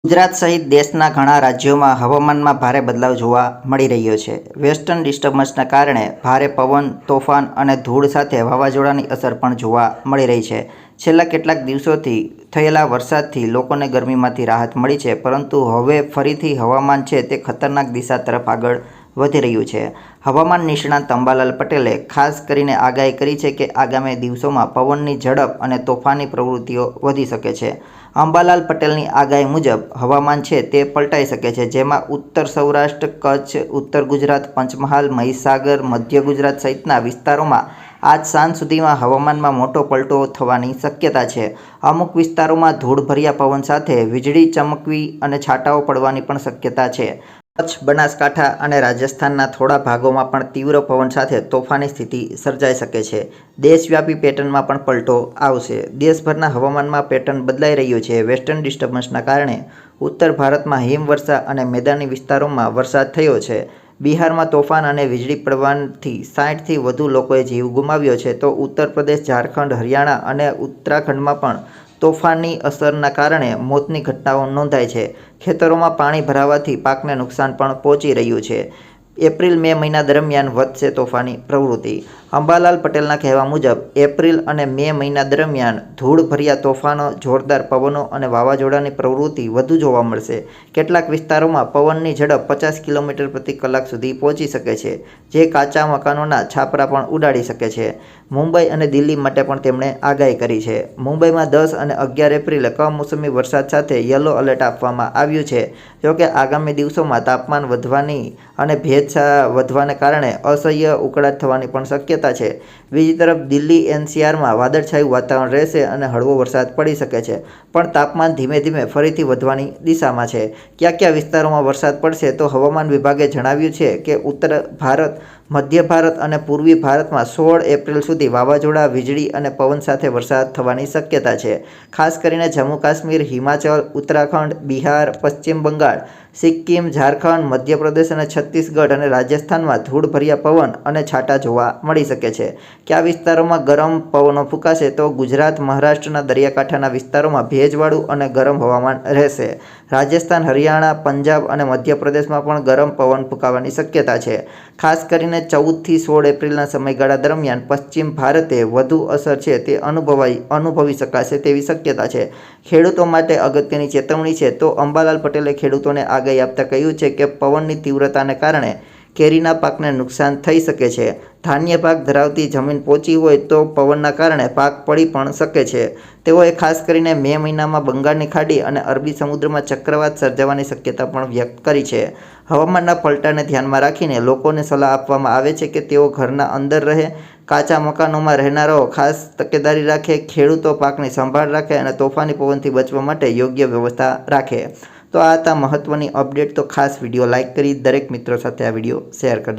ગુજરાત સહિત દેશના ઘણા રાજ્યોમાં હવામાનમાં ભારે બદલાવ જોવા મળી રહ્યો છે. વેસ્ટર્ન ડિસ્ટર્બન્સના કારણે ભારે પવન, તોફાન અને ધૂળ સાથે વાવાઝોડાની અસર પણ જોવા મળી રહી છે. છેલ્લા કેટલાક દિવસોથી થયેલા વરસાદથી લોકોને ગરમીમાંથી રાહત મળી છે, પરંતુ હવે ફરીથી હવામાન છે તે ખતરનાક દિશા તરફ આગળ વધી રહ્યું છે. હવામાન નિષ્ણાત અંબાલાલ પટેલે ખાસ કરીને આગાહી કરી છે કે આગામી દિવસોમાં પવનની ઝડપ અને તોફાની પ્રવૃત્તિઓ વધી શકે છે. અંબાલાલ પટેલની આગાહી મુજબ હવામાન છે તે પલટાઈ શકે છે, જેમાં ઉત્તર સૌરાષ્ટ્ર, કચ્છ, ઉત્તર ગુજરાત, પંચમહાલ, મહીસાગર, મધ્ય ગુજરાત સહિતના વિસ્તારોમાં આજ સાંજ સુધીમાં હવામાનમાં મોટો પલટો થવાની શક્યતા છે. અમુક વિસ્તારોમાં ધૂળભર્યા પવન સાથે વીજળી ચમકવી અને છાંટાઓ પડવાની પણ શક્યતા છે. કચ્છ, બનાસકાંઠા અને રાજસ્થાનના થોડા ભાગોમાં પણ તીવ્ર પવન સાથે તોફાની સ્થિતિ સર્જાઈ શકે છે. દેશવ્યાપી પેટર્નમાં પણ પલટો આવશે. દેશભરના હવામાનમાં પેટર્ન બદલાઈ રહ્યું છે. વેસ્ટર્ન ડિસ્ટર્બન્સના કારણે ઉત્તર ભારતમાં હિમવર્ષા અને મેદાની વિસ્તારોમાં વરસાદ થયો છે. બિહારમાં તોફાન અને વીજળી પડવાથી 60થી વધુ લોકોએ જીવ ગુમાવ્યો છે, તો ઉત્તર પ્રદેશ, ઝારખંડ, હરિયાણા અને ઉત્તરાખંડમાં પણ તોફાનની અસરના કારણે મોતની ઘટનાઓ નોંધાઈ છે. ખેતરોમાં પાણી ભરાવાથી પાકને નુકસાન પણ પહોંચી રહ્યું છે. એપ્રિલ-મે મહિના દરમિયાન વધશે તોફાની પ્રવૃત્તિ. અંબાલાલ પટેલના કહેવા મુજબ એપ્રિલ અને મે મહિના દરમિયાન ધૂળભર્યા તોફાનો, જોરદાર પવનો અને વાવાઝોડાની પ્રવૃત્તિ વધુ જોવા મળશે. કેટલાક વિસ્તારોમાં પવનની ઝડપ 50 કિલોમીટર પ્રતિ કલાક સુધી પહોંચી શકે છે, જે કાચા મકાનોના છાપરા પણ ઉડાડી શકે છે. મુંબઈ અને દિલ્હી માટે પણ તેમણે આગાહી કરી છે. મુંબઈમાં 10 અને 11 એપ્રિલે કમોસમી વરસાદ સાથે યલો એલર્ટ આપવામાં આવ્યું છે. જોકે આગામી દિવસોમાં તાપમાન વધવાની અને ભેજ વધવાને કારણે અસહ્ય ઉકળાટ થવાની પણ શક્યતા છે. બીજી તરફ દિલ્હી એનસીઆરમાં વાદળછાયું વાતાવરણ રહેશે અને હળવો વરસાદ પડી શકે છે, પણ તાપમાન ધીમે ધીમે ફરીથી વધવાની દિશામાં છે. કયા કયા વિસ્તારોમાં વરસાદ પડશે? તો હવામાન વિભાગે જણાવ્યું છે કે ઉત્તર ભારત, મધ્ય ભારત અને પૂર્વી ભારતમાં 16 એપ્રિલ સુધી વાવાઝોડા, વીજળી અને પવન સાથે વરસાદ થવાની શક્યતા છે. ખાસ કરીને જમ્મુ કાશ્મીર, હિમાચલ, ઉત્તરાખંડ, બિહાર, પશ્ચિમ બંગાળ, સિક્કિમ, ઝારખંડ, મધ્યપ્રદેશ અને છત્તીસગઢ અને રાજસ્થાનમાં ધૂળભર્યા પવન અને છાંટા જોવા મળી શકે છે. કયા વિસ્તારોમાં ગરમ પવનો ફૂંકાશે? તો ગુજરાત, મહારાષ્ટ્રના દરિયાકાંઠાના વિસ્તારોમાં ભેજવાળું અને ગરમ હવામાન રહેશે. રાજસ્થાન, હરિયાણા, પંજાબ અને મધ્યપ્રદેશમાં પણ ગરમ પવન ફૂંકાવાની શક્યતા છે. ખાસ કરીને 14થી 16 એપ્રિલના સમયગાળા દરમિયાન પશ્ચિમ ભારતે વધુ અસર છે તે અનુભવી શકાશે તેવી શક્યતા છે. ખેડૂતો માટે અગત્યની ચેતવણી છે. તો અંબાલાલ પટેલે ખેડૂતોને આગાહી આપતા કહ્યું છે કે પવનની તીવ્રતાને કારણે કેરીના પાકને નુકસાન થઈ શકે છે. ધાન્ય પાક ધરાવતી જમીન પોચી હોય તો પવનના કારણે પાક પડી પણ શકે છે. તેઓએ ખાસ કરીને મે મહિનામાં બંગાળની ખાડી અને અરબી સમુદ્રમાં ચક્રવાત સર્જાવાની શક્યતા પણ વ્યક્ત કરી છે. હવામાનના પલટાને ધ્યાનમાં રાખીને લોકોને સલાહ આપવામાં આવે છે કે તેઓ ઘરના અંદર રહે, કાચા મકાનોમાં રહેનારાઓ ખાસ તકેદારી રાખે, ખેડૂતો પાકની સંભાળ રાખે અને તોફાની પવનથી બચવા માટે યોગ્ય વ્યવસ્થા રાખે. તો આ હતા મહત્વની અપડેટ. તો ખાસ વિડીયો લાઇક કરી દરેક મિત્રો સાથે આ વિડીયો શેર કરજો.